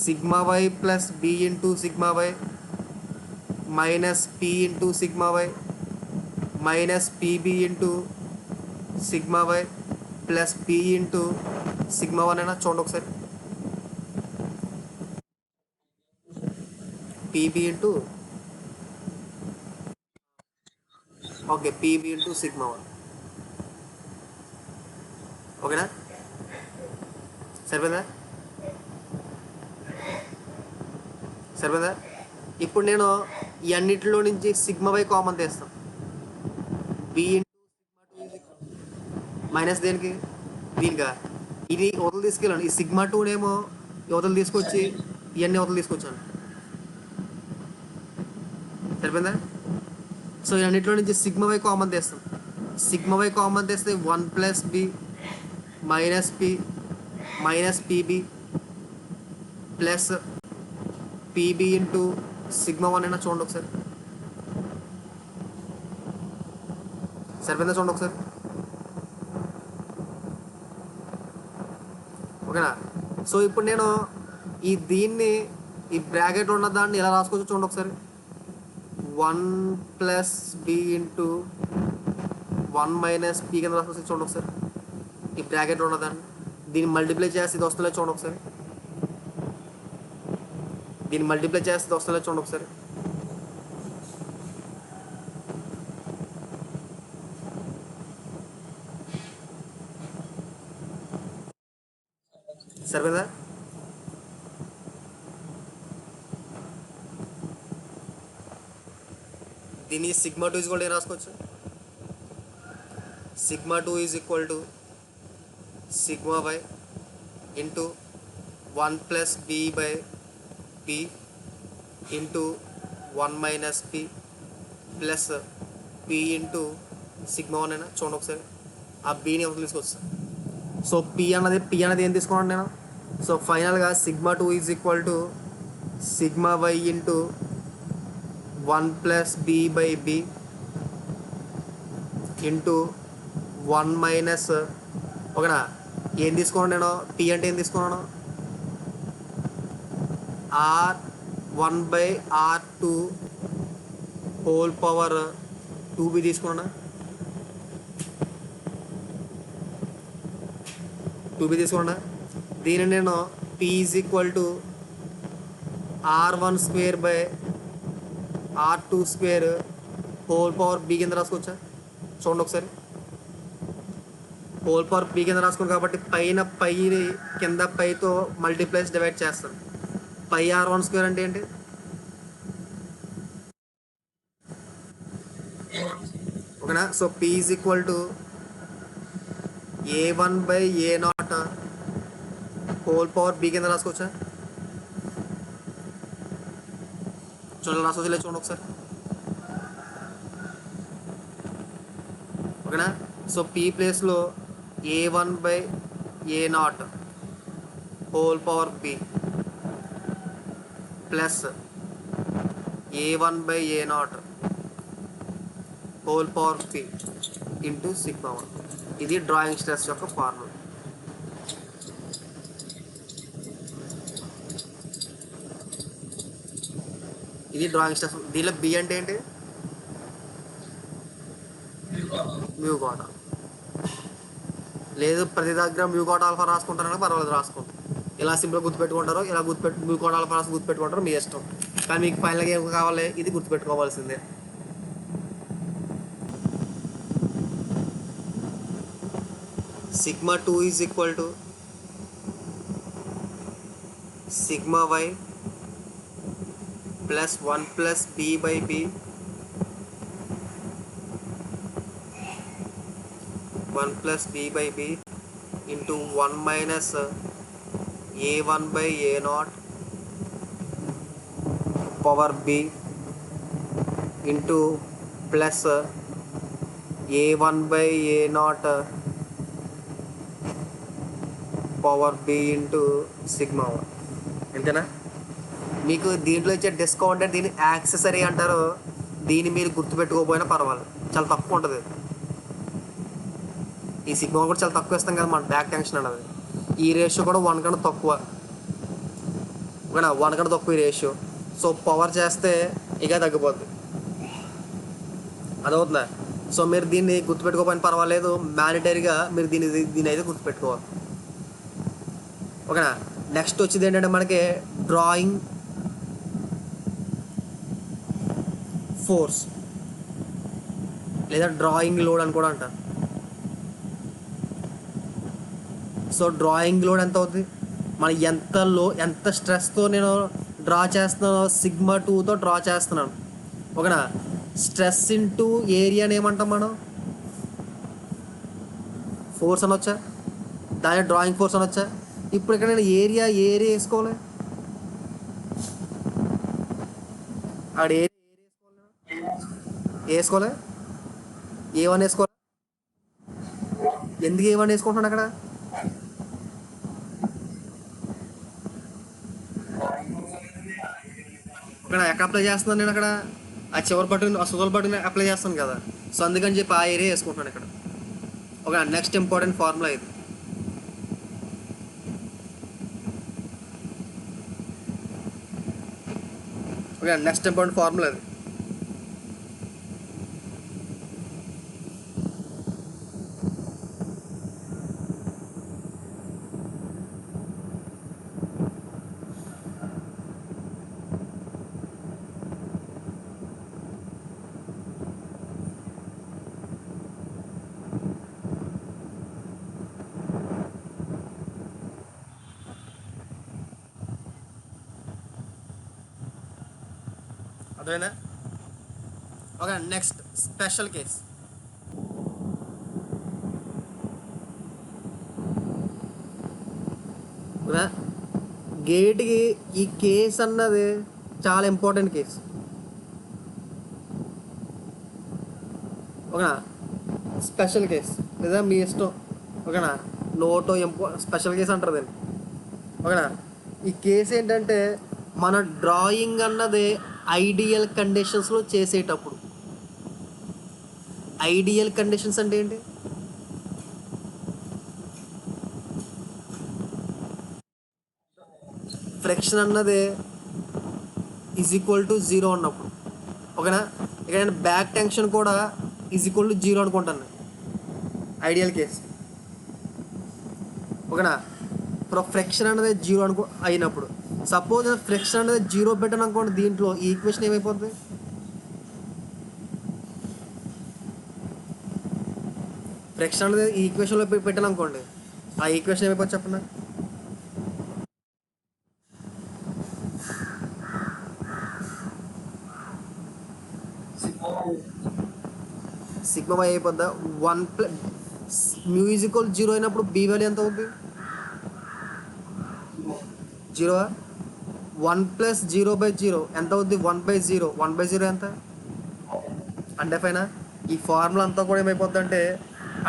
A: sigma why plus B into sigma why minus P into sigma why minus P B into sigma why plus P into sigma one అయినా చూడండి ఒకసారి. P B into okay P B into sigma one. ఓకేనా, సరిపోయిందా. ఇప్పుడు నేను ఈ అన్నిటిలో నుంచి సిగ్మా వై కామన్ తీస్తాను. B into sigma two minus దేనికి, దీనిగా ఇది అవతలు తీసుకెళ్ళండి. ఈ సిగ్మా టూనేమో యువతలు తీసుకొచ్చి ఇవన్నీ అవతలు తీసుకొచ్చాను. సరిపోయిందా. సో ఈ అన్నిటిలో నుంచి సిగ్మా వై కామన్ తీస్తాం. సిగ్మా వై కామన్ తీస్తే 1 plus B minus P minus PB plus PB into sigma one అయినా చూడండి ఒకసారి. సరిపోయిందా చూడండి ఒకసారి. ఓకేనా. సో ఇప్పుడు నేను దీన్ని ఈ బ్రాకెట్ ఉన్న దాన్ని ఎలా రాసుకోవచ్చు చూడండి ఒకసారి. 1 plus B into 1 minus P కింద రాసుకోవచ్చు చూడండి ఒకసారి. ఈ బ్రాకెట్ ఉన్నదాన్ని దీన్ని మల్టిప్లై చేస్తే ఇది వస్తుందో చూడండి ఒకసారి. దీన్ని మల్టిప్లై చేస్తే వస్తుందో చూడండి ఒకసారి. సరిపోయిందా. దీన్ని sigma two is equal to ఏం రాసుకోవచ్చు, sigma two is equal to sigma y into 1 plus B by P into 1 minus P plus P into sigma one అయినా చూడండి ఒకసారి. ఆ బీని ఎవరు తీసుకొస్తా. సో పి అన్నది ఏం తీసుకున్నాను నేను. సో ఫైనల్గా sigma two is equal to sigma y into 1 plus B by B into 1 minus ఓకేనా. ఏం తీసుకున్నాను నేను, టీ అంటే ఏం తీసుకున్నాను, R1/R2 హోల్ పవర్ 2b తీసుకున్నా. 2b తీసుకున్నా. దీన్ని నేను P is equal to R1 square by R2 square whole power B కింద రాసుకోవచ్చా చూడండి ఒకసారి. హోల్ పవర్ బి కింద రాసుకోండి కాబట్టి పైన పై కింద పైతో మల్టీప్లైస్ డివైడ్ చేస్తాను. పై R1 స్క్వేర్ అంటే ఏంటి, ఓకేనా. So P is equal to A1/A0 whole power B కింద రాసుకోవచ్చా చూడండి. రాసుకోవచ్చు లేదు చూడండి ఒకసారి. ఓకేనా. సో P ప్లేస్లో A1/A0 whole power B plus A1/A0 whole power P into sigma one. ఇది డ్రాయింగ్ స్ట్రెస్ యొక్క ఫార్ములా. ఇది డ్రాయింగ్ స్ట్రెస్. దీనిలో బి అంటే ఏంటి, మ్యూ కాటా. లేదు ప్రతి దగ్గర మ్యూ కాట్ ఆల్ఫా రాసుకుంటారని పర్వాలేదు రాసుకోండి. ఇలా సింపుల్ గుర్తుపెట్టుకుంటారో ఇలా మ్యూ కాట్ ఆల్ఫా రాసి గుర్తుపెట్టుకుంటారో మీ ఇష్టం. కానీ మీకు ఫైనల్గా ఏం కావాలి, ఇది గుర్తుపెట్టుకోవాల్సిందే. Sigma 2 is equal to sigma why plus 1 plus B by b 1 plus B by B into 1 minus a1 by a0 power b into plus a1 by a0 power b into sigma 1. అంతేనా? మీకు దీంట్లో ఇచ్చే డిస్కౌంట్ అంటే దీన్ని యాక్సెసరీ అంటారు. దీన్ని మీరు గుర్తుపెట్టుకోకపోయినా పర్వాలేదు, చాలా తక్కువ ఉంటుంది. ఈ సిగ్మా కూడా చాలా తక్కువ ఇస్తాం కదా మన బ్యాక్ టెన్షన్ అన్నది. ఈ రేషియో కూడా 1 కన్నా తక్కువ, ఓకేనా? 1 కన్నా తక్కువ ఈ రేషియో. సో పవర్ చేస్తే ఇక తగ్గిపోద్ది, అదవుతుందా? సో మీరు దీన్ని గుర్తుపెట్టుకోకపోయినా పర్వాలేదు, మ్యాండేటరీగా మీరు దీన్ని అయితే గుర్తుపెట్టుకోవాలి, ఓకేనా? నెక్స్ట్ వచ్చేది ఏంటంటే మనకి డ్రాయింగ్ ఫోర్స్ లేదా డ్రాయింగ్ లోడ్ అని కూడా అంటారు. సో డ్రాయింగ్ లోడ్ ఎంత అవుతుంది, మన ఎంత స్ట్రెస్తో నేను డ్రా చేస్తున్నానో సిగ్మా 2తో డ్రా చేస్తున్నాను, ఓకేనా? స్ట్రెస్ ఇంటూ ఏరియాని ఏమంటాం మనం, ఫోర్స్ అనొచ్చా, దాని డ్రాయింగ్ ఫోర్స్ అనొచ్చా? ఇప్పుడు ఇక్కడ నేను ఏరియా వేసుకోవాలి, అక్కడ వేసుకోలే, A1 వేసుకోవాలి. ఎందుకు A1 వేసుకుంటున్నాను అక్కడ? ఓకేనా? ఎక్కడ అప్లై చేస్తున్నాను నేను అక్కడ, ఆ చివరి బటన్, ఆ సుగల్ బటన్ అప్లై చేస్తాను కదా. సో అందుకని చెప్పి ఆ ఏరియా వేసుకుంటున్నాను ఇక్కడ, ఓకే? నెక్స్ట్ ఇంపార్టెంట్ ఫార్ములా ఇది. ఓకే, నెక్స్ట్ ఇంపార్టెంట్ ఫార్ములా ఇది. అదేనా? Okay, next special case. గేట్కి ఈ కేస్ అన్నది చాలా ఇంపార్టెంట్ కేసు, ఓకేనా? స్పెషల్ కేస్ లేదా మీ ఇష్టం, ఓకేనా? నోటో స్పెషల్ కేస్ అంటారు దీన్ని, ఓకేనా? ఈ కేసు ఏంటంటే మన డ్రాయింగ్ అన్నది ఐడియల్ కండిషన్స్లో చేసేటప్పుడు. ఐడియల్ కండిషన్స్ అంటే ఏంటి? ఫ్రిక్షన్ అన్నది ఈజ్ ఈక్వల్ టు 0 అన్నప్పుడు, ఓకేనా? ఇక్కడ నేను బ్యాక్ టెన్షన్ కూడా ఈజ్ ఈక్వల్ టు 0 అనుకుంటాను, ఐడియల్ కేస్, ఓకేనా? ఇప్పుడు ఫ్రిక్షన్ అనేది 0 అయినప్పుడు, సపోజ్ ఫ్రిక్షన్ అనేది 0 పెట్టాను అనుకోండి, దీంట్లో ఈ ఈక్వేషన్ ఏమైపోతుంది? ఫ్రిక్షన్ అనేది ఈ ఈక్వేషన్లో పెట్టాను అనుకోండి, ఆ ఈక్వేషన్ ఏమైపోతుంది చెప్పండి? సిగ్మా వై అయిపోద్దా? 1 ప్లస్ మ్యూ ఈజ్ ఈక్వల్ 0 అయినప్పుడు బీ వాల్యూ ఎంత అవుతుంది? 0. 1 ప్లస్ 0/0 ఎంత అవుద్ది? 1/0. 1/0 ఎంత? అన్డిఫైనా? ఈ ఫార్ములా అంతా కూడా ఏమైపోద్ది అంటే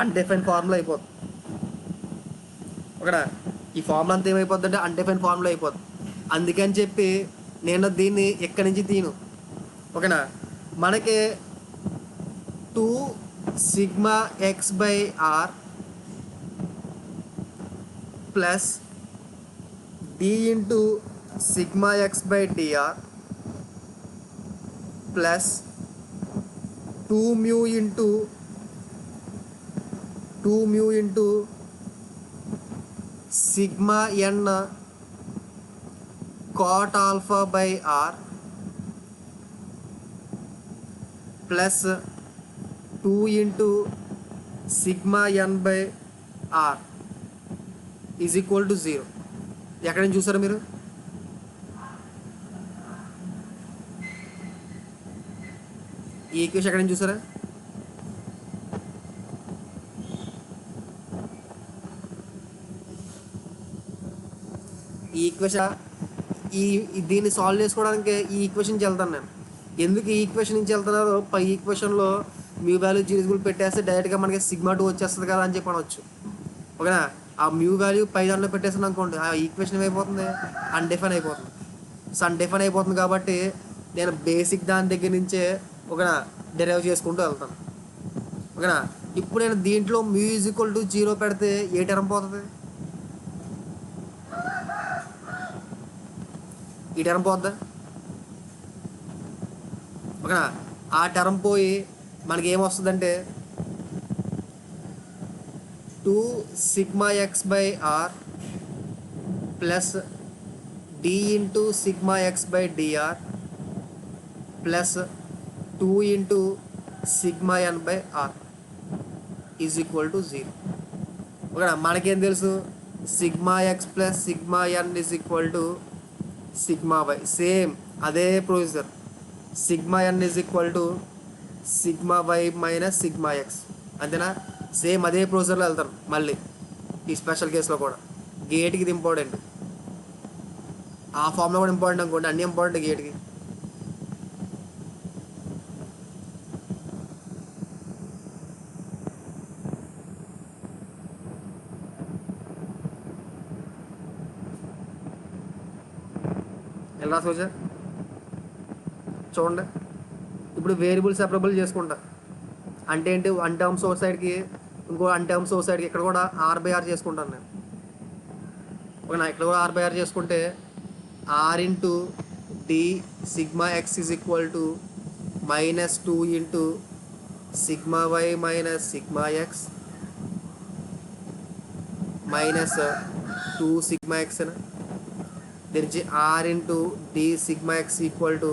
A: అన్డిఫైన్ ఫార్ములా అయిపోద్ది, ఓకేనా? ఈ ఫార్ములా అంతా ఏమైపోద్ది అంటే అన్డిఫైన్ ఫార్ములా అయిపోద్ది. అందుకని చెప్పి నేను దీన్ని ఎక్కడి నుంచి తీను, ఓకేనా? మనకి 2 sigma x/r plus d into sigma x/dr plus 2 mu into sigma N cot alpha by are plus 2 into sigma N by are is equal to 0. ఎక్కడ నుంచి చూసారా మీరు? ఈ ఈక్వేషన్ ఎక్కడ నుంచి చూసారా? ఈ ఈక్వేషన్ దీన్ని సాల్వ్ చేసుకోవడానికి ఈ ఈక్వేషన్ నుంచి వెళ్తాను నేను. ఎందుకు ఈ ఈక్వేషన్ నుంచి వెళ్తున్నారో పై ఈక్వేషన్లో మ్యూ వాల్యూ జీరోజులు పెట్టేస్తే డైరెక్ట్గా మనకి సిగ్మా 2 వచ్చేస్తుంది కదా అని చెప్పి అనవచ్చు. ఓకేనా? ఆ మ్యూ వాల్యూ పై దాంట్లో పెట్టేసాను అనుకోండి, ఆ ఈక్వేషన్ ఏమైపోతుంది? అన్డిఫైన్ అయిపోతుంది. సో అన్డిఫైన్ అయిపోతుంది కాబట్టి నేను బేసిక్ దాని దగ్గర నుంచే ఓకేనా డెరైవ్ చేసుకుంటూ వెళ్తాను. ఓకేనా? ఇప్పుడు నేను దీంట్లో మ్యూ ఈజ్ ఈక్వల్ టు 0 పెడితే ఏ టర్మ్ పోతుంది? ఈ టర్మ్ పోద్దా? ఓకేనా? ఆ టర్మ్ పోయి మనకి ఏమొస్తుందంటే 2 sigma X by are plus D into sigma X by DR plus 2 into sigma N by are is equal to 0. ఓకేనా? మనకేం తెలుసు? Sigma X plus sigma N is equal to sigma y. Same అదే procedure. Sigma N is equal to sigma why minus sigma x. అంతేనా? సేమ్ అదే ప్రొసీజర్లో వెళ్తారు మళ్ళీ ఈ స్పెషల్ కేసులో కూడా. గేట్కి ఇది ఇంపార్టెంట్, ఆ ఫామ్లో కూడా ఇంపార్టెంట్ అనుకోండి, అన్నీ ఇంపార్టెంట్ గేట్కి. ఎలా సోచా చూడండి. ఇప్పుడు వేరియబుల్ సెపరబుల్ చేసుకుంటా అంటే ఏంటి? వన్ టర్మ్ సోర్స్ సైడ్కి ఇంకో వన్ టర్మ్ సోర్స్ సైడ్కి ఇక్కడ కూడా ఆర్ బై ఆర్ చేసుకుంటాను నేను. ఓకేనా? ఇక్కడ కూడా ఆర్ బై ఆర్ చేసుకుంటే r into d sigma x is equal to minus 2 into sigma why minus sigma X minus 2 sigma x అని తెరిచి r into d sigma x equal to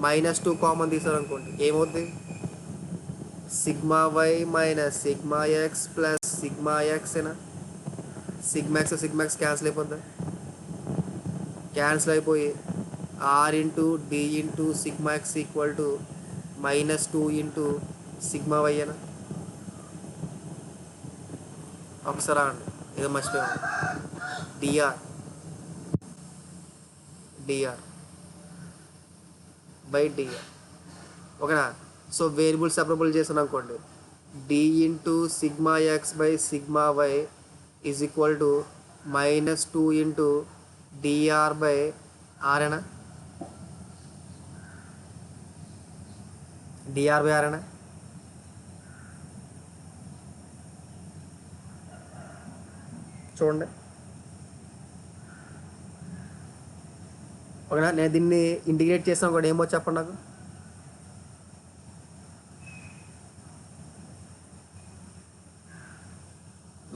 A: minus 2 common తీసారనుకోండి, ఏమవుతుంది? Sigma why minus sigma X plus sigma x అయినా సిగ్మా ఎక్స్ క్యాన్సిల్ అయిపోద్ది. క్యాన్సిల్ అయిపోయి r into d into sigma x equal to minus 2 into sigma why అయినా. ఒకసారి అండి, ఏదో మర్చిపోయాను. DR by dR. ఓకేనా? సో వేరియబుల్ సెపరబుల్ చేసాను అనుకోండి, d into sigma X by sigma y is equal to minus 2 into dR by R అయినా. డిఆర్ బై ఆర్ అయినా. చూడండి. ఓకేనా? నేను దీన్ని ఇంటిగ్రేట్ చేసాను కూడా ఏమో చెప్పండి నాకు.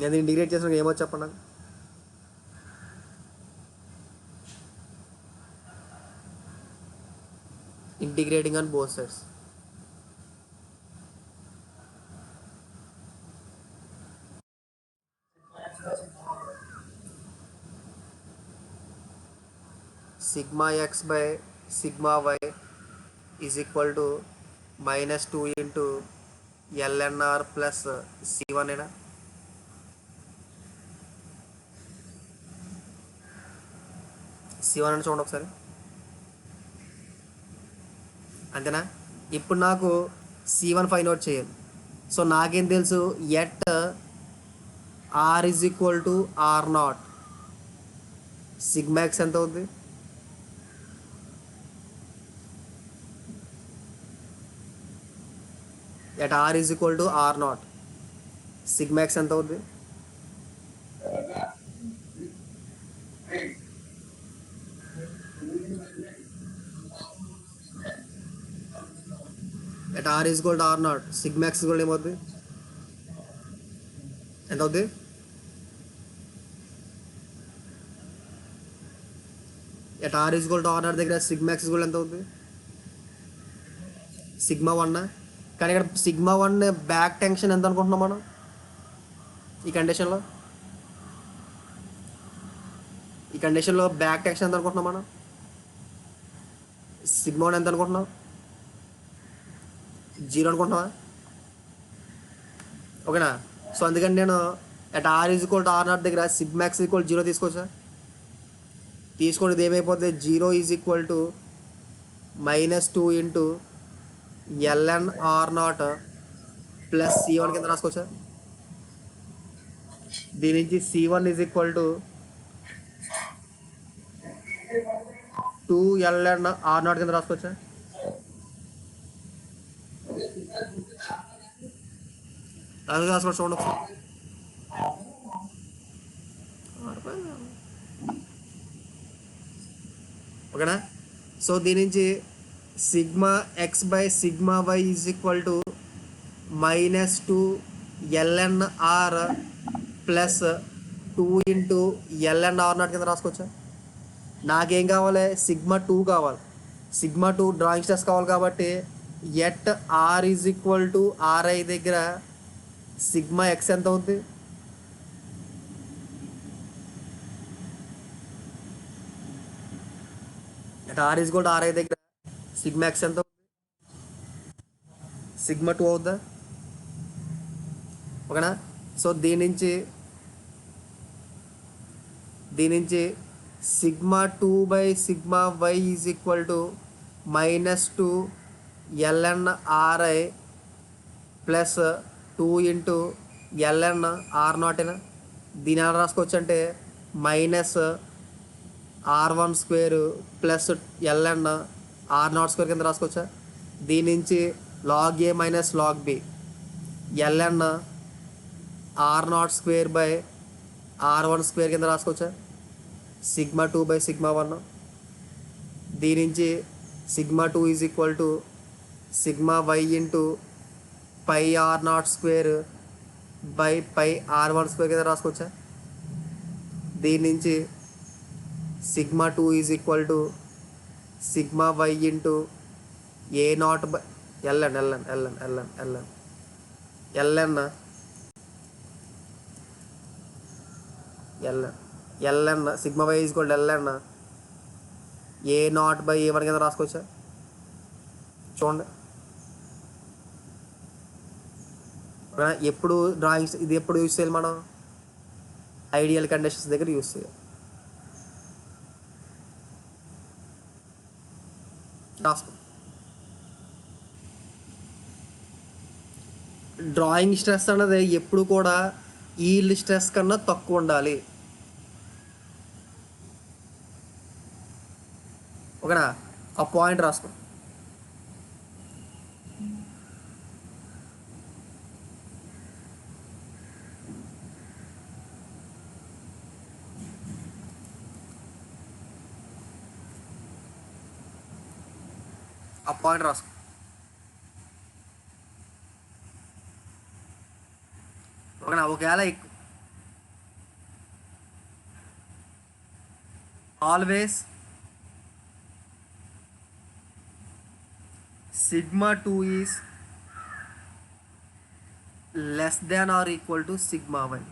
A: నేను ఇంటిగ్రేట్ చేసాను ఏమో చెప్పండి నాకు. Integrating on both sides. Sigma X by sigma y is equal to minus 2 into LNR plus C1 అయినా. C1 అని చూడండి ఒకసారి. అంతేనా? ఇప్పుడు నాకు C1 ఫైండ్ అవుట్ చేయాలి. సో నాకేం తెలుసు? At are is equal to R not sigma x ఎంత అవుద్ది? At are is equal to R not sigma x ఎంత అవుద్ది? At are is equal to R not sigma x కూడా ఏమవుద్ది? ఎంత అవుద్ది? At are is equal to R not దగ్గర సిగ్మా ఎక్స్ ఈక్వల్ ఎంత అవుతుంది? సిగ్మా 1. కానీ ఇక్కడ సిగ్మా 1 బ్యాక్ టెన్షన్ ఎంత అనుకుంటున్నాం మనం ఈ కండిషన్లో? బ్యాక్ టెన్షన్ ఎంత అనుకుంటున్నాం మనం? సిగ్మా 1 ఎంత అనుకుంటున్నాం? 0 అనుకుంటున్నావా? ఓకేనా? సో అందుకని నేను at are is equal to R not దగ్గర సిగ్మా ఎక్స్ ఈక్వల్ 0 తీసుకోవచ్చా? తీసుకోండి. ఇది ఏమైపోతుంది? 0 is equal to -2 into ln are not plus C1 కింద రాసుకోవచ్చా? దీని నుంచి C1 is equal to 2 ln are not కింద రాసుకోవచ్చా? రాసుకోవచ్చు. చూడండి ఒకసారి. ఓకేనా? సో దీని నుంచి sigma X by sigma y is equal to -2 ln R plus 2 into ln are not కింద రాసుకోవచ్చా? నాకేం కావాలి? సిగ్మా 2 కావాలి. సిగ్మా 2 డ్రాయింగ్ స్ట్రెస్ కావాలి కాబట్టి at are is equal to r i దగ్గర సిగ్మా ఎక్స్ ఎంత అవుతుంది? At are is equal to r i దగ్గర సిగ్మా ఎక్స్ ఎంత అవుతుంది? సిగ్మా 2 అవుద్దా? ఓకేనా? సో దీని నుంచి sigma 2 by sigma y is equal to -2 ln r i plus 2 into ln r నాటేనా? దీని ఎలా రాసుకోవచ్చు అంటే -r1 square plus ln are naught square కింద రాసుకోవచ్చా? దీని నుంచి log a minus log b ln are naught square by r1 square కింద రాసుకోవచ్చా? Sigma 2 by sigma 1. దీని నుంచి sigma 2 is equal to sigma y into pi r naught square by pi r1 square కింద రాసుకోవచ్చా? దీని నుంచి sigma 2 is equal to sigma y into a naught by ln sigma y is equal to ln a naught by a one కింద రాసుకోవచ్చా? చూడండి. ఎప్పుడు డ్రాయింగ్స్ ఇది ఎప్పుడు యూజ్ చేయాలి మనం? ఐడియల్ కండిషన్స్ దగ్గర యూజ్ చేయాలి. రాసుకో. డ్రాయింగ్ స్ట్రెస్ అన్నది ఎప్పుడు కూడా ఈల్డ్ స్ట్రెస్ కన్నా తక్కువ ఉండాలి. ఓకేనా? ఆ పాయింట్ రాసుకో. ఓకేనా? ఒకవేళ always sigma 2 is less than or equal to sigma 1.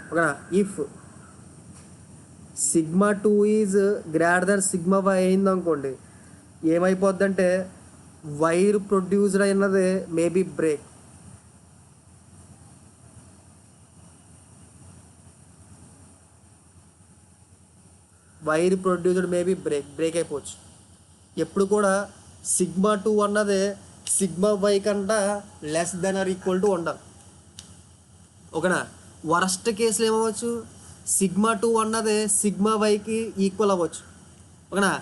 A: ఓకేనా? If sigma 2 is greater than sigma y అయింది అనుకోండి, ఏమైపోద్దంటే వైర్ ప్రొడ్యూస్డ్ అయినది maybe break. Wire produced maybe break అయిపోవచ్చు. ఎప్పుడు కూడా సిగ్మా 2 అన్నది సిగ్మా వై కంటే less than or equal to ఉండాలి. ఓకేనా? వరస్ట్ కేసులు ఏమవ్వచ్చు? సిగ్మా 2 అన్నది సిగ్మా వైకి ఈక్వల్ అవ్వచ్చు. ఓకేనా?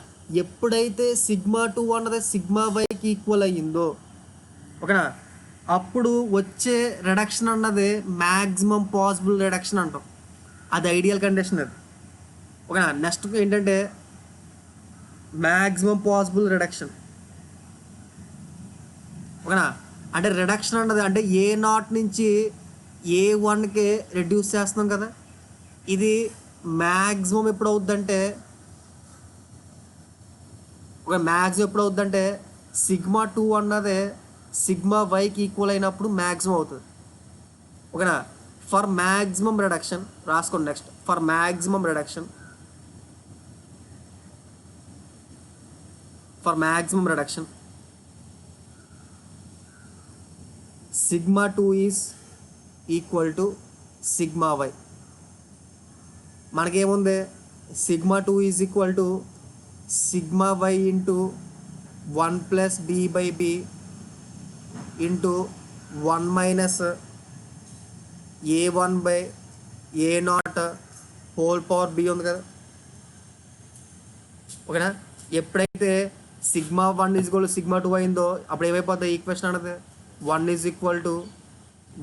A: ఎప్పుడైతే సిగ్మా 2 అన్నది సిగ్మా వైకి ఈక్వల్ అయ్యిందో, ఓకేనా, అప్పుడు వచ్చే రిడక్షన్ అన్నది మ్యాక్సిమం పాసిబుల్ రిడక్షన్ అంటాం. అది ఐడియల్ కండిషన్. అది ఓకేనా? నెక్స్ట్ ఏంటంటే మ్యాక్సిమం పాసిబుల్ రిడక్షన్. ఓకేనా? అంటే రిడక్షన్ అన్నది అంటే ఏ నాట్ నుంచి A1కి రెడ్యూస్ చేస్తున్నాం కదా. ఇది మ్యాక్సిమం ఎప్పుడు అవుద్దంటే సిగ్మా 2 అన్నదే సిగ్మా వైకి ఈక్వల్ అయినప్పుడు మ్యాక్సిమం అవుతుంది. ఓకేనా. ఫర్ మ్యాక్సిమం రిడక్షన్ రాసుకోండి. Next for maximum reduction sigma 2 is equal to sigma y. మనకేముంది, sigma 2 is equal to sigma y into 1 plus B by B into 1 minus A1 by A0 whole power b ఉంది కదా. ఓకేనా. ఎప్పుడైతే sigma 1 is equal to sigma 2 అయిందో అప్పుడు ఏమైపోతుంది ఈక్వేషన్ అన్నది 1 is equal to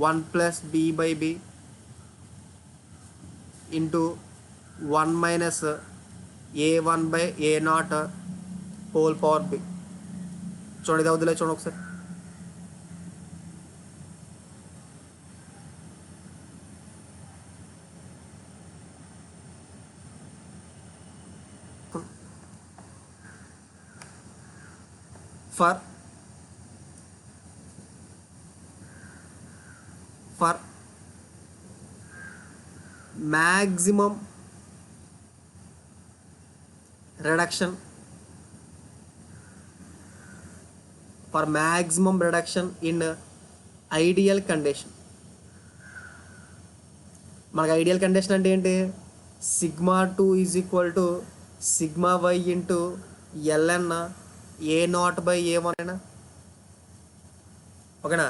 A: 1 plus B by B into 1 minus A1 by A0 whole power B. చూడండి, ఇది అవుతుందిలే చూడండి ఒకసారి. For maximum reduction in ideal condition. మనకు ఐడియల్ కండిషన్ అంటే ఏంటి, sigma 2 is equal to sigma y into ln A0 by A1 అయినా. ఓకేనా.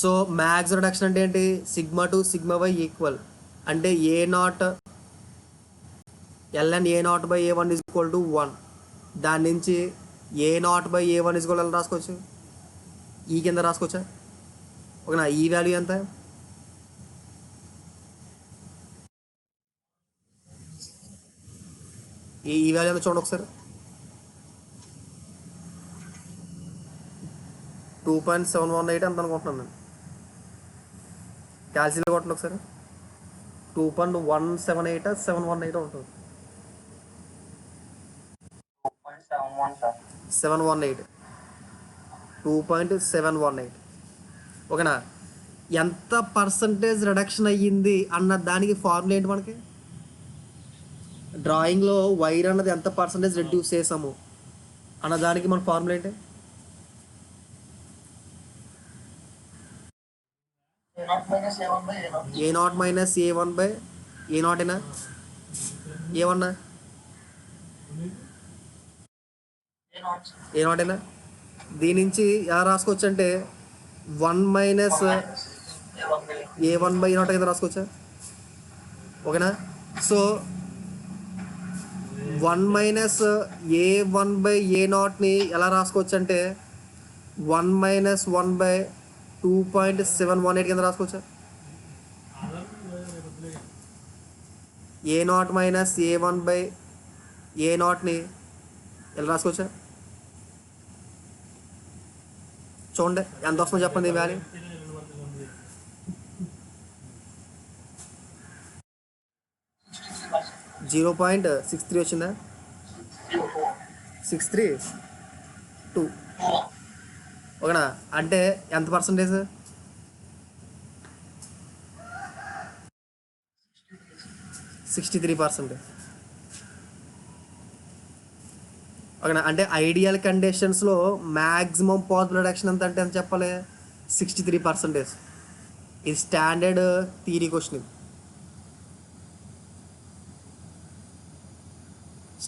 A: సో మ్యాక్స్ రిడక్షన్ అంటే ఏంటి, సిగ్మా 2 సిగ్మా వై ఈక్వల్ అంటే A0 ln A0 by A1 is equal to 1. దాని నుంచి A0 by A1 is equal ఎలా రాసుకోవచ్చు, ఈ కింద రాసుకోవచ్చా. ఓకేనా. ఈ వాల్యూ ఎంత, ఈ వాల్యూ ఎంత చూడండి ఒకసారి. 2.718 ఎంత అనుకుంటున్నాను నేను. క్యాల్సిలో కొట్టండి ఒకసారి. 2.178 718 ఉంటుంది. 718 2.718. ఓకేనా. ఎంత పర్సంటేజ్ రిడక్షన్ అయ్యింది అన్న దానికి ఫార్ములా ఏంటి మనకి, డ్రాయింగ్లో వైర్ అన్నది ఎంత పర్సంటేజ్ రెడ్యూస్ చేసాము అన్న దానికి మన ఫార్ములా ఏంటి, A0 minus A1 by A0 అయినా A1 A0 అయినా. దీని నుంచి ఎలా రాసుకోవచ్చు అంటే 1 మైనస్ A1 బై A0 కింద రాసుకోవచ్చా. ఓకేనా. సో 1 మైనస్ A1 బై A0ని ఎలా రాసుకోవచ్చు అంటే 1 మైనస్ 1 బై 2.718 కింద రాసుకోవచ్చా. A0 మైనస్ A1 బై A0ని ఎలా రాసుకోవచ్చా. చూడండి ఎంత వస్తుందో చెప్పండి ఈ వాల్యూ. 0.63 వచ్చిందా, 632. ఓకేనా. అంటే ఎంత పర్సంటేజ్, 63%. ఓకేనా. అంటే ఐడియల్ కండిషన్స్లో మ్యాక్సిమం పాజిబుల్ రిడక్షన్ ఎంత అంటే ఎంత చెప్పాలి, 63%. ఇది స్టాండర్డ్ థియరీ క్వశ్చన్, ఇది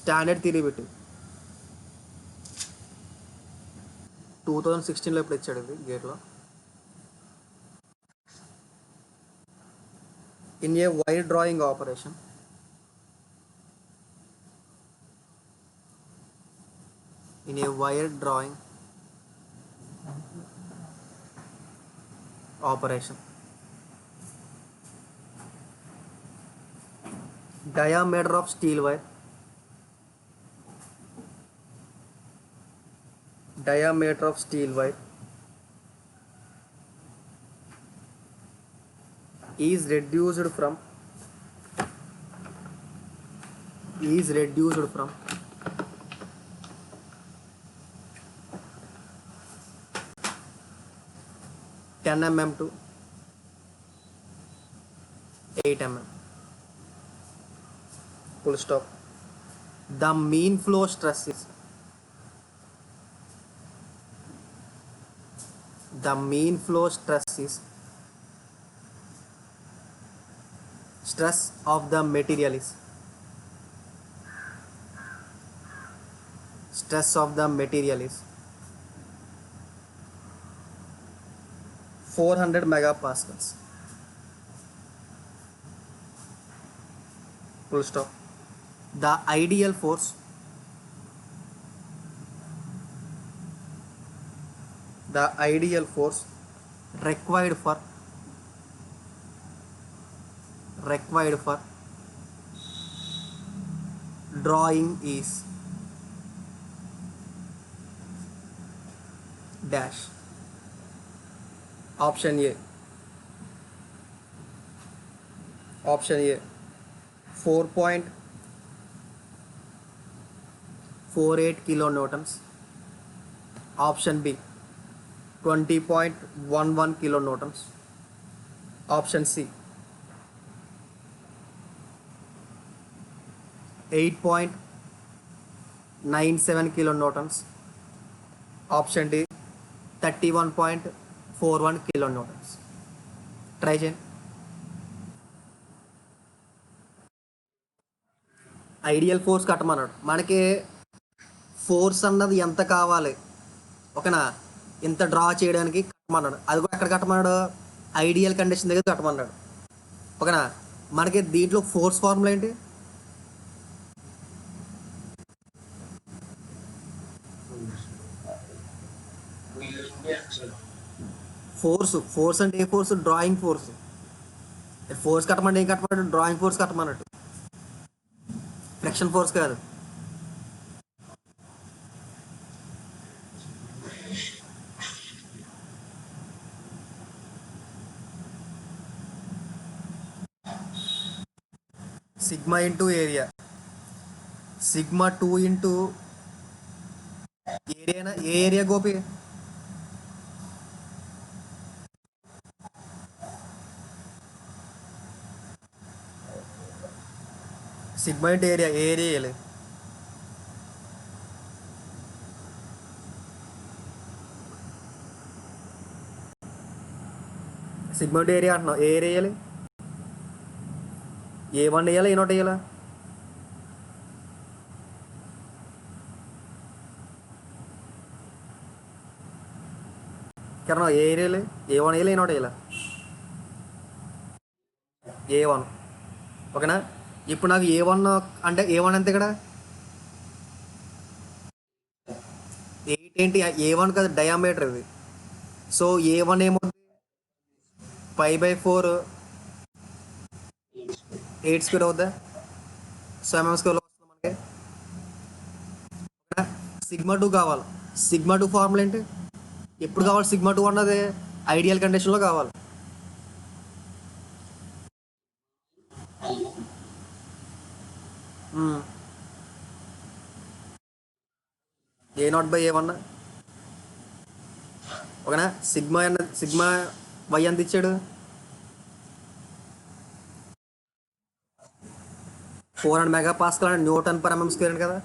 A: స్టాండర్డ్ థియరీ పెట్టి 2016లో ఇప్పుడు ఇచ్చాడు ఇది గేట్లో. In a wire drawing operation diameter of steel wire is reduced from 10 mm to 8 mm. Full stop. The mean flow stress is stress of the material is 400 megapascals. Full stop. The ideal force required for drawing is dash. Option A 4.48 kilonewtons. Option B 20.11 kilonewtons. Option C 8.97 kilonewtons. Option D 31.41 kilonewtons. Try చేయండి. ఐడియల్ ఫోర్స్ కట్టమన్నాడు. మనకి ఫోర్స్ అన్నది ఎంత కావాలి, ఓకేనా, ఇంత డ్రా చేయడానికి కట్టమన్నాడు. అది కూడా ఎక్కడ కట్టమన్నాడు, ఐడియల్ కండిషన్ దగ్గర కట్టమన్నాడు, ఓకేనా. మనకి దీంట్లో ఫోర్స్ ఫార్ములా ఏంటి, ఫోర్స్ అంటే ఏ ఫోర్స్, డ్రాయింగ్ ఫోర్స్. ఫోర్స్ కట్టమంటే ఏం కట్టమన్నాడు, డ్రాయింగ్ ఫోర్స్ కట్టమన్నట్టు, ఫ్రిక్షన్ ఫోర్స్ కాదు. Sigma into area, sigma 2 into area. ఏ area Gopi, sigma into area. ఏ ఏరియా వేయాలి, సిగ్మా ఇంటూ ఏరియా అంటున్నావు. ఏ ఏరియా వేయాలి, A1 వేయాలా, A0 వేయాలా, కరెనా. ఏ ఏరియాలి, A1 వేయాలి, A0 వేయాలా, A1, ఓకేనా. ఇప్పుడు నాకు A1 అంటే A1 ఎంత ఇక్కడ 8 ఏంటి, A1 కదా డయామీటర్ ఇది. సో A1 ఏమవుతుంది, 5/4 8 స్క్వేర్ అవుద్దా. సో mm స్క్వేర్లో వస్తుంది మనకి. సిగ్మా 2 కావాలి. సిగ్మా 2 ఫార్ములా ఏంటి, ఎప్పుడు కావాలి, సిగ్మా 2 అన్నది ఐడియల్ కండిషన్లో కావాలి. A0/A1, ఓకేనా. సిగ్మా వై ఎంత ఇచ్చాడు, 400 megapascal అంటే న్యూటన్ పర్ mm స్క్వేర్ కదా,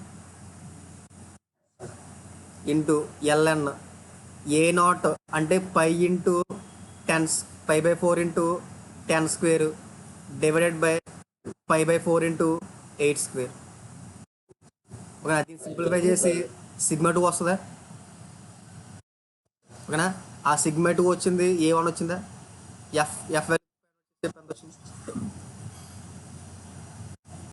A: ఇంటూ ln. A0 అంటే 5/4 into 10 square divided by 5/4 into 8 square, ఓకేనా. అది సింప్లిఫై చేసి సిగ్మా 2 వస్తుందా, ఓకేనా. ఆ సిగ్మా 2 వచ్చింది, A1 వచ్చిందా, ఎఫ్